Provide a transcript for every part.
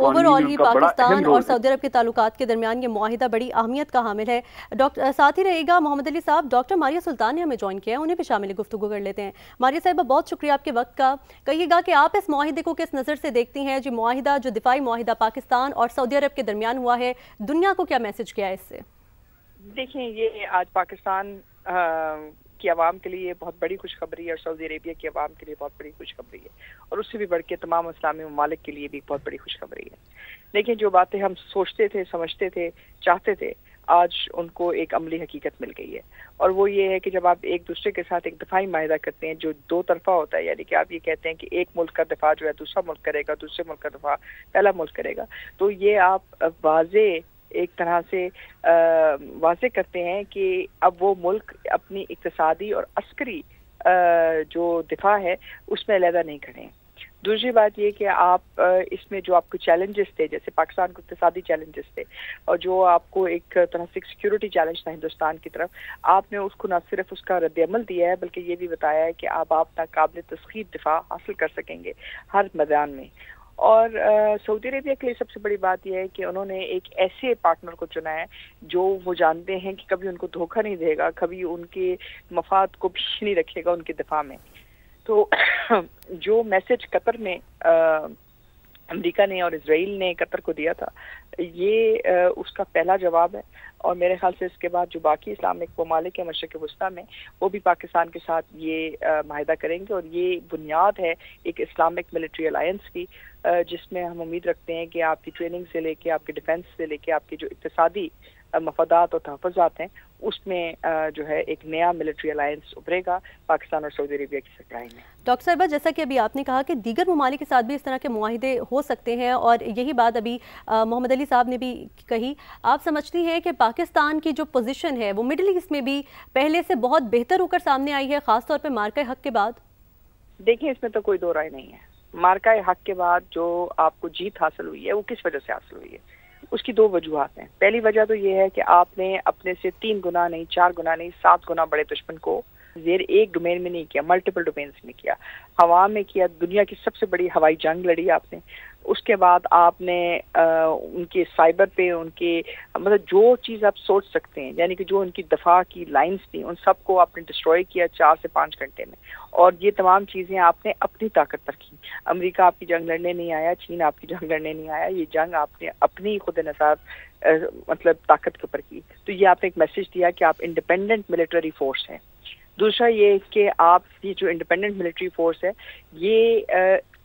Over economy آل میں ہی ان کا بڑا پاکستان اہم اور رول ہے۔ سعودی عرب کے تعلقات کے درمیان یہ معاہدہ بڑی اہمیت کا حامل ہے۔ ساتھ ہی رہے گا محمد علی صاحب، ڈاکٹر ماریہ سلطان نے ہمیں جوائن کیا ہے، انہیں بھی شامل گفتگو کر لیتے ہیں۔ ماریہ صاحبہ، بہت شکریہ آپ کے وقت کا۔ کہیے گا کہ آپ اس معاہدے کو کس نظر سے دیکھتی ہیں؟ جو معاہدہ، جو دفاعی معاہدہ پاکستان اور سعودی عرب کے درمیان ہوا ہے، دنیا کو کیا میسج کیا ہے اس سے؟ دیکھیں، یہ آج پاکستان کی عوام کے لیے بہت بڑی خوشخبری ہے، اور سعودی عربیہ کی عوام کے لیے بہت بڑی خوشخبری ہے، اور اس سے بھی بڑھ کے تمام اسلامی ممالک کے لیے بھی بہت بڑی خوشخبری ہے۔ لیکن جو باتیں ہم سوچتے تھے، سمجھتے تھے، چاہتے تھے، آج ان کو ایک عملی حقیقت مل گئی ہے، اور وہ یہ ہے کہ جب آپ ایک دوسرے کے ساتھ ایک دفاعی معاہدہ کرتے ہیں جو دو طرفہ ہوتا ہے، یعنی کہ آپ یہ کہتے ہیں کہ ایک ملک کا دفاع جو ہے دوسرا ملک کرے گا، دوسرے ملک کا دفاع پہلا ملک کرے گا، تو یہ آپ واضح ایک طرح سے واضح کرتے ہیں کہ اب وہ ملک اپنی اقتصادی اور عسکری جو دفاع ہے اس میں علیحدہ نہیں کھڑے ہیں۔ دوسری بات یہ کہ آپ اس میں جو آپ کو چیلنجز تھے، جیسے پاکستان کو اقتصادی چیلنجز تھے، اور جو آپ کو ایک طرح سے سیکیورٹی چیلنج تھا ہندوستان کی طرف، آپ نے اس کو نہ صرف اس کا رد عمل دیا ہے بلکہ یہ بھی بتایا ہے کہ آپ ناقابل تسخیر دفاع حاصل کر سکیں گے ہر میدان میں۔ اور سعودی عربیہ کے لیے سب سے بڑی بات یہ ہے کہ انہوں نے ایک ایسے پارٹنر کو چنا ہے جو وہ جانتے ہیں کہ کبھی ان کو دھوکہ نہیں دے گا، کبھی ان کے مفاد کو پیچھے نہیں رکھے گا ان کے دفاع میں۔ تو جو میسج قطر نے، امریکہ نے اور اسرائیل نے قطر کو دیا تھا، یہ اس کا پہلا جواب ہے، اور میرے خیال سے اس کے بعد جو باقی اسلامک ممالک ہیں مشرق وسطیٰ میں، وہ بھی پاکستان کے ساتھ یہ معاہدہ کریں گے، اور یہ بنیاد ہے ایک اسلامک ملٹری الائنس کی، جس میں ہم امید رکھتے ہیں کہ آپ کی ٹریننگ سے لے کے، آپ کے ڈیفنس سے لے کے، آپ کے جو اقتصادی مفادات اور تحفظات ہیں، اس میں جو ہے ایک نیا ملٹری الائنس ابھرے گا پاکستان اور سعودی عربیہ کی سربراہی میں۔ ڈاکٹر صاحبہ، جیسا کہ ابھی آپ نے کہا کہ دیگر ممالک کے ساتھ بھی اس طرح کے معاہدے ہو سکتے ہیں، اور یہی بات ابھی محمد علی صاحب نے بھی کہی، آپ سمجھتی ہیں کہ پاکستان کی جو پوزیشن ہے وہ مڈل ایسٹ میں بھی پہلے سے بہت بہتر ہو کر سامنے آئی ہے، خاص طور پہ مارکہ حق کے بعد؟ دیکھیں، اس میں تو کوئی دو رائے نہیں ہے۔ مارکہ حق کے بعد جو آپ کو جیت حاصل ہوئی ہے وہ کس وجہ سے حاصل ہوئی ہے؟ اس کی دو وجوہات ہیں۔ پہلی وجہ تو یہ ہے کہ آپ نے اپنے سے 3 گنا نہیں، 4 گنا نہیں، 7 گنا بڑے دشمن کو زیر ایک ڈومین میں نہیں کیا، ملٹیپل ڈومینز میں کیا، ہوا میں کیا، دنیا کی سب سے بڑی ہوائی جنگ لڑی آپ نے۔ اس کے بعد آپ نے ان کے سائبر پہ، ان کے مطلب جو چیز آپ سوچ سکتے ہیں، یعنی کہ جو ان کی دفاع کی لائنز تھیں، ان سب کو آپ نے ڈسٹروائے کیا 4 سے 5 گھنٹے میں، اور یہ تمام چیزیں آپ نے اپنی طاقت پر کی۔ امریکہ آپ کی جنگ لڑنے نہیں آیا، چین آپ کی جنگ لڑنے نہیں آیا، یہ جنگ آپ نے اپنی خود انحصار مطلب طاقت کے اوپر کی۔ تو یہ آپ نے ایک میسج دیا کہ آپ انڈیپینڈنٹ ملٹری فورس ہیں۔ دوسرا یہ کہ آپ کی جو انڈیپینڈنٹ ملٹری فورس ہے یہ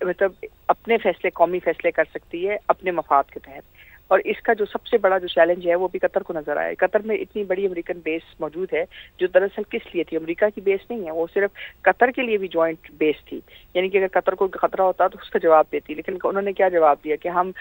مطلب اپنے فیصلے، قومی فیصلے کر سکتی ہے اپنے مفاد کے تحت، اور اس کا جو سب سے بڑا جو چیلنج ہے وہ بھی قطر کو نظر آیا ہے۔ قطر میں اتنی بڑی امریکن بیس موجود ہے جو دراصل کس لیے تھی؟ امریکہ کی بیس نہیں ہے، وہ صرف قطر کے لیے بھی جوائنٹ بیس تھی، یعنی کہ اگر قطر کو خطرہ ہوتا تو اس کا جواب دیتی، لیکن انہوں نے کیا جواب دیا کہ ہم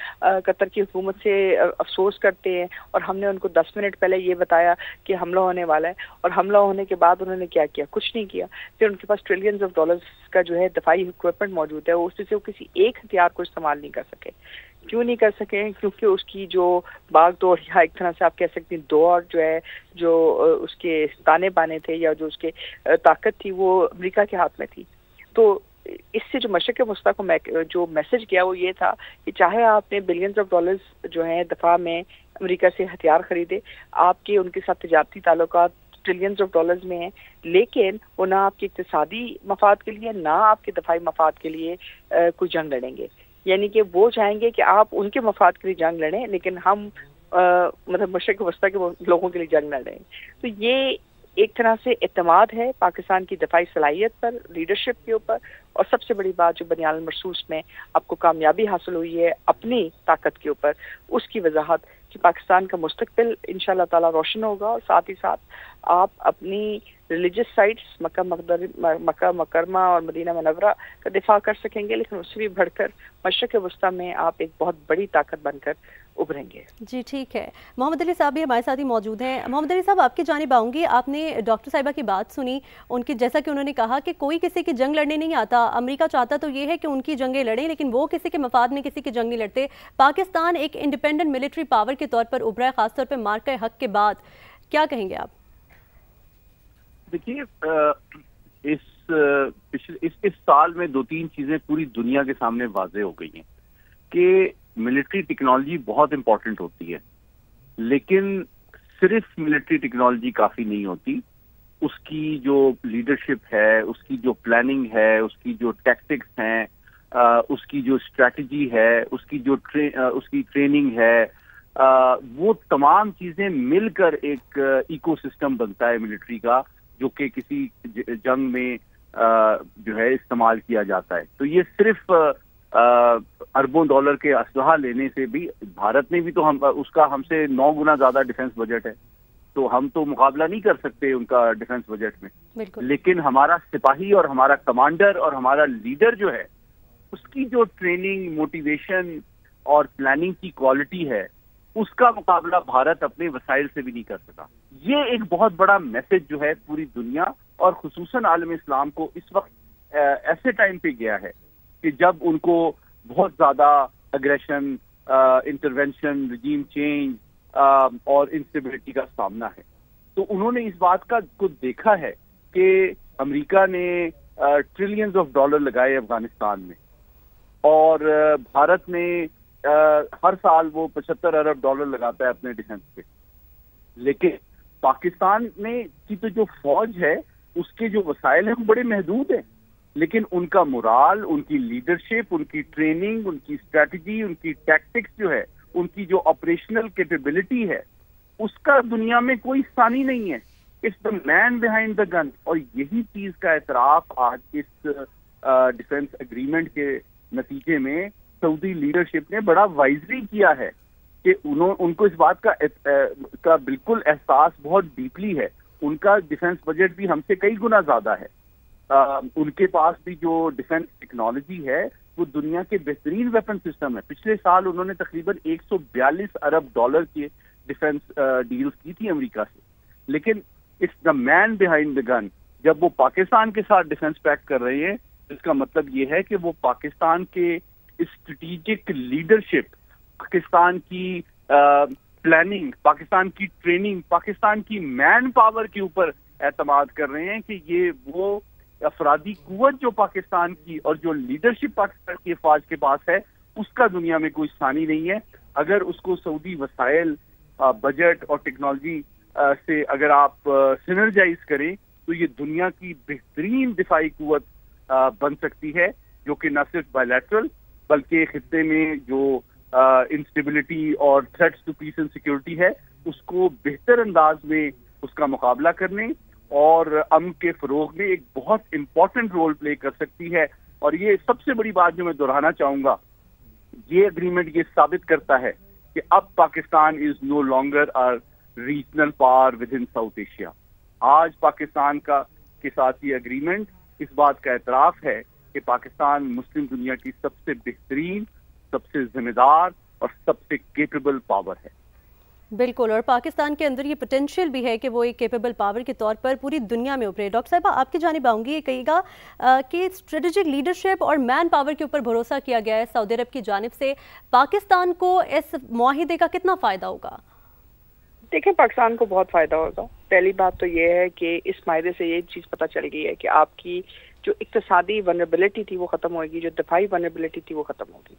قطر کی حکومت سے افسوس کرتے ہیں، اور ہم نے ان کو 10 منٹ پہلے یہ بتایا کہ حملہ ہونے والا ہے، اور حملہ ہونے کے بعد انہوں نے کیا کیا؟ کچھ نہیں کیا۔ پھر ان کے پاس ٹریلینز آف ڈالرز کا جو ہے دفاعی اکوپمنٹ موجود ہے، اس سے وہ کسی ایک ہتھیار کو استعمال نہیں کر سکے۔ کیوں نہیں کر سکے؟ کیونکہ اس کی جو باغ دوڑ، یا ایک طرح سے آپ کہہ سکتے ہیں دوڑ جو ہے، جو اس کے تانے بانے تھے یا جو اس کے طاقت تھی، وہ امریکہ کے ہاتھ میں تھی۔ تو اس سے جو مشرق وسطیٰ کو جو میسج گیا وہ یہ تھا کہ چاہے آپ نے بلینز آف ڈالرز جو ہیں دفاع میں امریکہ سے ہتھیار خریدے، آپ کے ان کے ساتھ تجارتی تعلقات ٹریلینز آف ڈالرز میں ہیں، لیکن وہ نہ آپ کے اقتصادی مفاد کے لیے، نہ آپ کے دفاعی مفاد کے لیے کوئی جنگ لڑیں گے۔ یعنی کہ وہ چاہیں گے کہ آپ ان کے مفاد کے لیے جنگ لڑیں، لیکن ہم مطلب مشرق وسطیٰ کے لوگوں کے لیے جنگ لڑ رہے ہیں۔ تو یہ ایک طرح سے اعتماد ہے پاکستان کی دفاعی صلاحیت پر، لیڈرشپ کے اوپر، اور سب سے بڑی بات جو بنیاد المرصوص میں آپ کو کامیابی حاصل ہوئی ہے اپنی طاقت کے اوپر، اس کی وضاحت کہ پاکستان کا مستقبل انشاءاللہ تعالی روشن ہوگا، اور ساتھ ہی ساتھ آپ اپنی ریلیجس سائٹس مکہ مکرمہ اور مدینہ منورہ کا دفاع کر سکیں گے، لیکن اس سے بھی بڑھ کر مشرق وسطیٰ میں آپ ایک بہت بڑی طاقت بن کر ابھریں گے۔ جی ٹھیک ہے، محمد علی صاحب بھی ہمارے ساتھ ہی موجود ہیں۔ محمد علی صاحب، آپ کی جانب آؤں گی۔ آپ نے ڈاکٹر صاحبہ کی بات سنی، ان کی جیسا کہ انہوں نے کہا کہ کوئی کسی کی جنگ لڑنے نہیں آتا، امریکہ چاہتا تو یہ ہے کہ ان کی جنگیں لڑیں، لیکن وہ کسی کے مفاد میں کسی کی جنگ نہیں لڑتے۔ پاکستان ایک انڈیپینڈنٹ ملٹری پاور کے طور پر ابھرا ہے، خاص طور پہ مارکہ حق کے بعد، کیا کہیں گے آپ؟ دیکھیے، اس سال میں 2-3 چیزیں پوری دنیا کے سامنے واضح ہو گئی ہیں کہ ملٹری ٹیکنالوجی بہت امپورٹنٹ ہوتی ہے، لیکن صرف ملٹری ٹیکنالوجی کافی نہیں ہوتی. اس کی جو لیڈرشپ ہے، اس کی جو پلاننگ ہے، اس کی جو ٹیکٹکس ہیں، اس کی جو اسٹریٹجی ہے، اس کی جو اس کی ٹریننگ ہے، وہ تمام چیزیں مل کر ایک ایکو سسٹم بنتا ہے ملٹری کا، جو کہ کسی جنگ میں جو ہے استعمال کیا جاتا ہے. تو یہ صرف اربوں ڈالر کے اسلحہ لینے سے بھی، بھارت نے بھی تو اس کا ہم سے 9 گنا زیادہ ڈیفنس بجٹ ہے، تو ہم تو مقابلہ نہیں کر سکتے ان کا ڈیفنس بجٹ میں. لیکن ہمارا سپاہی اور ہمارا کمانڈر اور ہمارا لیڈر جو ہے، اس کی جو ٹریننگ، موٹیویشن اور پلاننگ کی کوالٹی ہے، اس کا مقابلہ بھارت اپنے وسائل سے بھی نہیں کر سکا. یہ ایک بہت بڑا میسج جو ہے پوری دنیا اور خصوصاً عالم اسلام کو اس وقت ایسے ٹائم پہ گیا ہے کہ جب ان کو بہت زیادہ اگریشن، انٹرونشن، رجیم چینج اور انسٹیبلٹی کا سامنا ہے. تو انہوں نے اس بات کو دیکھا ہے کہ امریکہ نے ٹریلینز آف ڈالر لگائے افغانستان میں، اور بھارت نے ہر سال وہ 75 ارب ڈالر لگاتا ہے اپنے ڈیفنس پہ. لیکن پاکستان میں کی تو جو فوج ہے، اس کے جو وسائل ہیں وہ بڑے محدود ہیں، لیکن ان کا مورال، ان کی لیڈرشپ، ان کی ٹریننگ، ان کی اسٹریٹجی، ان کی ٹیکٹکس جو ہے، ان کی جو آپریشنل کیپیبلٹی ہے، اس کا دنیا میں کوئی ثانی نہیں ہے. It's the man behind the gun. اور یہی چیز کا اعتراف آج اس ڈیفنس اگریمنٹ کے نتیجے میں سعودی لیڈرشپ نے بڑا وائزلی کیا ہے کہ ان کو اس بات کا بالکل احساس بہت ڈیپلی ہے. ان کا ڈیفنس بجٹ بھی ہم سے کئی گنا زیادہ ہے. ان کے پاس بھی جو ڈیفنس ٹیکنالوجی ہے وہ دنیا کے بہترین ویپن سسٹم ہے. پچھلے سال انہوں نے تقریباً 142 ارب ڈالر کی ڈیفنس ڈیلز کی تھی امریکہ سے. لیکن it's the man behind the گن. جب وہ پاکستان کے ساتھ ڈیفنس پیکٹ کر رہے ہیں، اس کا مطلب یہ ہے کہ وہ پاکستان کے اسٹریٹجک لیڈرشپ، پاکستان کی پلاننگ، پاکستان کی ٹریننگ، پاکستان کی مین پاور کے اوپر اعتماد کر رہے ہیں کہ یہ وہ افرادی قوت جو پاکستان کی اور جو لیڈرشپ پاکستان کی افواج کے پاس ہے، اس کا دنیا میں کوئی ثانی نہیں ہے. اگر اس کو سعودی وسائل، بجٹ اور ٹیکنالوجی سے اگر آپ سنرجائز کریں تو یہ دنیا کی بہترین دفاعی قوت بن سکتی ہے، جو کہ نہ صرف بائی لیٹرل بلکہ خطے میں جو انسٹیبلٹی اور threats to peace and security ہے، اس کو بہتر انداز میں اس کا مقابلہ کرنے اور امن کے فروغ میں ایک بہت امپورٹنٹ رول پلے کر سکتی ہے. اور یہ سب سے بڑی بات جو میں دہرانا چاہوں گا، یہ اگریمنٹ یہ ثابت کرتا ہے کہ اب Pakistan is no longer regional power within South Asia. آج پاکستان کے ساتھ یہ اگریمنٹ اس بات کا اعتراف ہے کہ پاکستان مسلم دنیا کی سب سے بہترین، سب سے ذمہ دار اور سب سے کیپیبل پاور ہے. بالکل، اور پاکستان کے اندر یہ پوٹینشیل بھی ہے کہ وہ ایک کیپیبل پاور کے طور پر پوری دنیا میں ابھرے. ڈاکٹر صاحبہ، آپ کی جانب آؤں گی، یہ کہیے گا کہ اسٹریٹجک لیڈرشپ اور مین پاور کے اوپر بھروسہ کیا گیا ہے سعودی عرب کی جانب سے، پاکستان کو اس معاہدے کا کتنا فائدہ ہوگا؟ دیکھیں، پاکستان کو بہت فائدہ ہوگا. پہلی بات تو یہ ہے کہ اس معاہدے سے یہ چیز پتہ چل گئی ہے کہ آپ کی جو اقتصادی ونربلٹی تھی وہ ختم ہوگی، جو دفاعی ونربلٹی تھی وہ ختم ہوگی.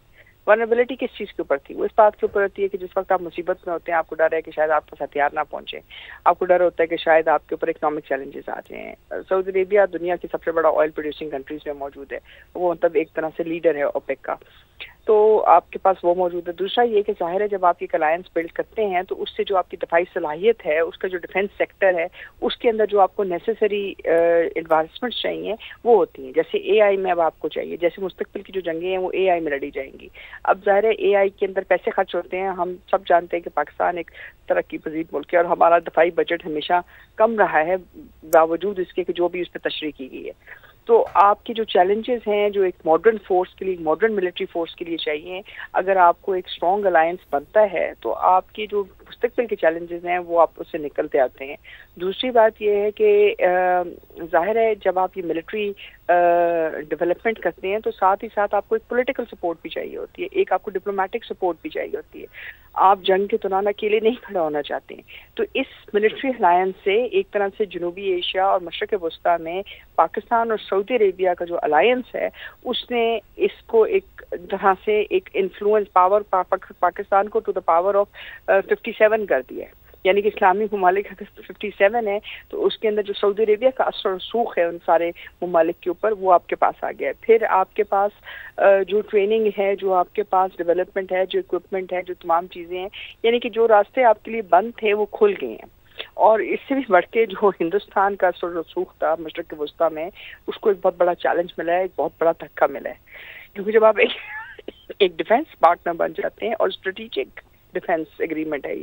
ونربلٹی کس چیز کے اوپر تھی؟ وہ اس بات کے اوپر ہوتی ہے کہ جس وقت آپ مصیبت میں ہوتے ہیں، آپ کو ڈر ہے کہ شاید آپ پاس ہتھیار نہ پہنچے، آپ کو ڈر ہوتا ہے کہ شاید آپ کے اوپر اکنامک چیلنجز آ جائیں. سعودی عربیہ دنیا کی سب سے بڑا آئل پروڈیوسنگ کنٹریز میں موجود ہے، وہ مطلب ایک طرح سے لیڈر ہے اوپیک کا، تو آپ کے پاس وہ موجود ہے. دوسرا یہ کہ ظاہر ہے جب آپ ایک الائنس بلڈ کرتے ہیں تو اس سے جو آپ کی دفاعی صلاحیت ہے، اس کا جو ڈیفنس سیکٹر ہے، اس کے اندر جو آپ کو نیسیسری انویسٹمنٹس چاہیے وہ ہوتی ہیں. جیسے اے آئی میں اب آپ کو چاہیے، جیسے مستقبل کی جو جنگیں ہیں وہ اے آئی میں لڑی جائیں گی. اب ظاہر ہے اے آئی کے اندر پیسے خرچ ہوتے ہیں. ہم سب جانتے ہیں کہ پاکستان ایک ترقی پذیر ملک ہے اور ہمارا دفاعی بجٹ ہمیشہ کم رہا ہے باوجود اس کے کہ جو بھی اس پہ تشریح کی گئی ہے. تو آپ کے جو چیلنجز ہیں جو ایک ماڈرن فورس کے لیے، ماڈرن ملٹری فورس کے لیے چاہیے، اگر آپ کو ایک اسٹرانگ الائنس بنتا ہے تو آپ کی جو مستقبل کے چیلنجز ہیں وہ آپ اس سے نکلتے آتے ہیں. دوسری بات یہ ہے کہ ظاہر ہے جب آپ یہ ملٹری ڈیولپمنٹ کرتے ہیں تو ساتھ ہی ساتھ آپ کو ایک پولیٹیکل سپورٹ بھی چاہیے ہوتی ہے, ایک آپ کو ڈپلومیٹک سپورٹ بھی چاہیے ہوتی ہے. آپ جنگ کے دوران اکیلے نہیں کھڑا ہونا چاہتے ہیں. تو اس ملٹری الائنس سے ایک طرح سے جنوبی ایشیا اور مشرق وسطیٰ میں پاکستان اور سعودی عربیہ کا جو الائنس ہے اس نے اس کو ایک طرح سے ایک انفلوئنس پاور پاکستان کو ٹو دا پاور آف 57 کر دیا ہے. یعنی کہ اسلامی ممالک اگر 57 ہے تو اس کے اندر جو سعودی عربیہ کا اثر و رسوخ ہے ان سارے ممالک کے اوپر وہ آپ کے پاس آ گیا ہے. پھر آپ کے پاس جو ٹریننگ ہے, جو آپ کے پاس ڈیولپمنٹ ہے, جو اکوپمنٹ ہے, جو تمام چیزیں ہیں, یعنی کہ جو راستے آپ کے لیے بند تھے وہ کھل گئے ہیں. اور اس سے بھی بڑھ کے جو ہندوستان کا اثر و رسوخ تھا مشرق وسطیٰ میں اس کو ایک بہت بڑا چیلنج ملا ہے, ایک بہت بڑا دھکا ملا ہے. کیونکہ جب آپ ایک ڈیفینس پارٹنر بن جاتے ہیں اور اسٹریٹجک ڈیفینس ایگریمنٹ ہے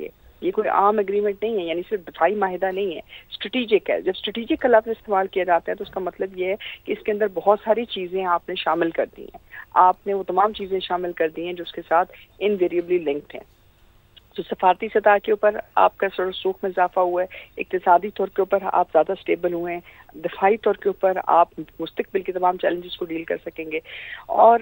یہ کوئی عام ایگریمنٹ نہیں ہے, یعنی صرف دفاعی معاہدہ نہیں ہے, اسٹریٹجک ہے. جب اسٹریٹجک کا لفظ استعمال کیا جاتا ہے تو اس کا مطلب یہ ہے کہ اس کے اندر بہت ساری چیزیں آپ نے شامل کر دی ہیں, آپ نے وہ تمام چیزیں شامل کر دی ہیں جو اس کے ساتھ انویریبلی لنکڈ ہیں. تو سفارتی سطح کے اوپر آپ کا اثر و رسوخ میں اضافہ ہوا ہے, اقتصادی طور کے اوپر آپ زیادہ اسٹیبل ہوئے ہیں, دفاعی طور کے اوپر آپ مستقبل کے تمام چیلنجز کو ڈیل کر سکیں گے. اور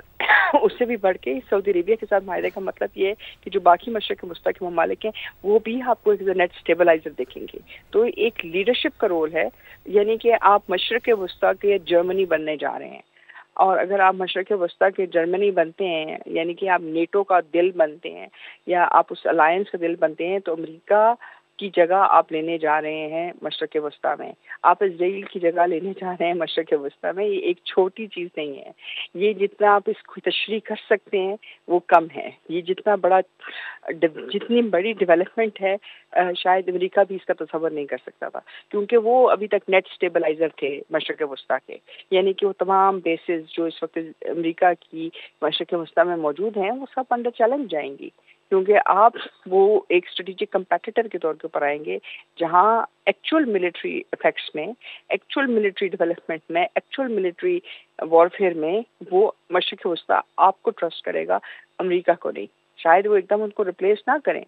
اس سے بھی بڑھ کے سعودی عربیہ کے ساتھ معاہدے کا مطلب یہ ہے کہ جو باقی مشرق وسطیٰ کے ممالک ہیں وہ بھی آپ کو ایک نیٹ اسٹیبلائزر دیکھیں گے. تو ایک لیڈرشپ کا رول ہے, یعنی کہ آپ مشرق وسطیٰ کے جرمنی بننے جا رہے ہیں. اور اگر آپ مشرق وسطیٰ کے جرمنی بنتے ہیں, یعنی کہ آپ نیٹو کا دل بنتے ہیں یا آپ اس الائنس کا دل بنتے ہیں, تو امریکہ کی جگہ آپ لینے جا رہے ہیں مشرق وسطیٰ میں, آپ اسرائیل کی جگہ لینے جا رہے ہیں مشرق وسطیٰ میں. یہ ایک چھوٹی چیز نہیں ہے, یہ جتنا آپ اس کو تشریح کر سکتے ہیں وہ کم ہے. یہ جتنی بڑی ڈیولپمنٹ ہے شاید امریکہ بھی اس کا تصور نہیں کر سکتا تھا, کیونکہ وہ ابھی تک نیٹ اسٹیبلائزر تھے مشرق وسطیٰ کے. یعنی کہ وہ تمام بیسز جو اس وقت امریکہ کی مشرق وسطیٰ میں موجود ہیں وہ سب انڈر چیلنج جائیں گی, کیونکہ آپ وہ ایک اسٹریٹجک کمپیٹیٹر کے طور کے اوپر آئیں گے جہاں ایکچوئل ملٹری افیکٹس میں, ایکچوئل ملٹری ڈیولپمنٹ میں, ایکچوئل ملٹری وارفیئر میں وہ مشرق وسطیٰ آپ کو ٹرسٹ کرے گا, امریکہ کو نہیں. شاید وہ ایک دم ان کو ریپلیس نہ کریں,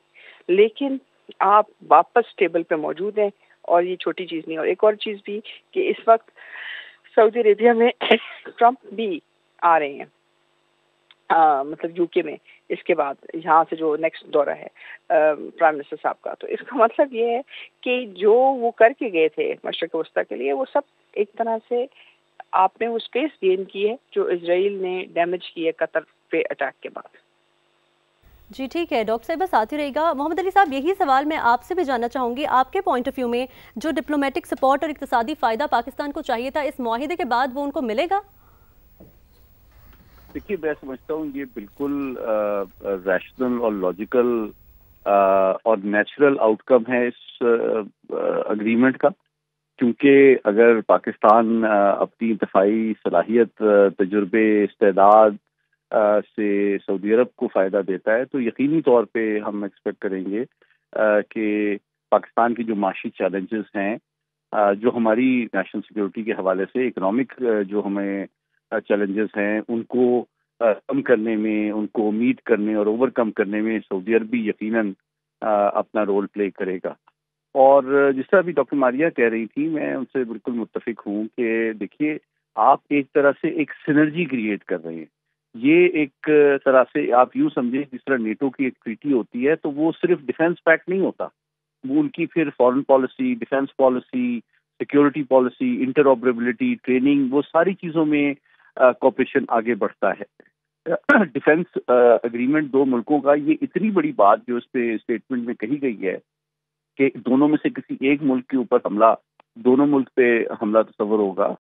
لیکن آپ واپس ٹیبل پہ موجود ہیں, اور یہ چھوٹی چیز نہیں. اور ایک اور چیز بھی کہ اس وقت سعودی عربیہ میں ٹرمپ بھی آ رہے ہیں, مطلب یو کے میں اس کے بعد یہاں سے جو نیکسٹ دورہ ہے پرائم منسٹر صاحب کا. تو اس کا مطلب یہ ہے کہ جو وہ کر کے گئے تھے مشرق وسطیٰ کے لیے وہ سب ایک طرح سے آپ نے وہ اسپیس گین کی ہے جو اسرائیل نے ڈیمیج کی ہے قطر پہ اٹیک کے بعد. جی ٹھیک ہے ڈاکٹر صاحبہ, ساتھ ہی رہے گا. محمد علی صاحب, یہی سوال میں آپ سے بھی جاننا چاہوں گی, آپ کے پوائنٹ آف ویو میں جو ڈپلومیٹک سپورٹ اور اقتصادی فائدہ پاکستان کو چاہیے تھا اس معاہدے کے بعد وہ ان کو ملے گا؟ دیکھیے, میں سمجھتا ہوں یہ بالکل ریشنل اور لاجیکل اور نیچرل آؤٹ کم ہے اس اگریمنٹ کا, کیونکہ اگر پاکستان اپنی دفاعی صلاحیت, تجربے, استعداد سے سعودی عرب کو فائدہ دیتا ہے تو یقینی طور پہ ہم ایکسپیکٹ کریں گے کہ پاکستان کی جو معاشی چیلنجز ہیں, جو ہماری نیشنل سیکیورٹی کے حوالے سے اکنامک جو ہمیں چیلنجز ہیں ان کو کم کرنے میں, ان کو میٹ کرنے اور اوور کم کرنے میں سعودی عرب بھی یقیناً اپنا رول پلے کرے گا. اور جس طرح بھی ڈاکٹر ماریہ کہہ رہی تھی, میں ان سے بالکل متفق ہوں کہ دیکھیے آپ ایک طرح سے ایک سینرجی کریٹ کر رہے ہیں. یہ ایک طرح سے آپ یوں سمجھیں جس طرح نیٹو کی ایک ٹریٹی ہوتی ہے تو وہ صرف ڈیفینس پیکٹ نہیں ہوتا, وہ ان کی پھر foreign policy, defence policy, security policy, interoperability, training, وہ ساری چیزوں میں کوپریشن آگے بڑھتا ہے. ڈیفینس اگریمنٹ دو ملکوں کا, یہ اتنی بڑی بات جو اس پہ اسٹیٹمنٹ میں کہی گئی ہے کہ دونوں میں سے کسی ایک ملک کے اوپر حملہ, دونوں ملک پہ حملہ تصور ہوگا,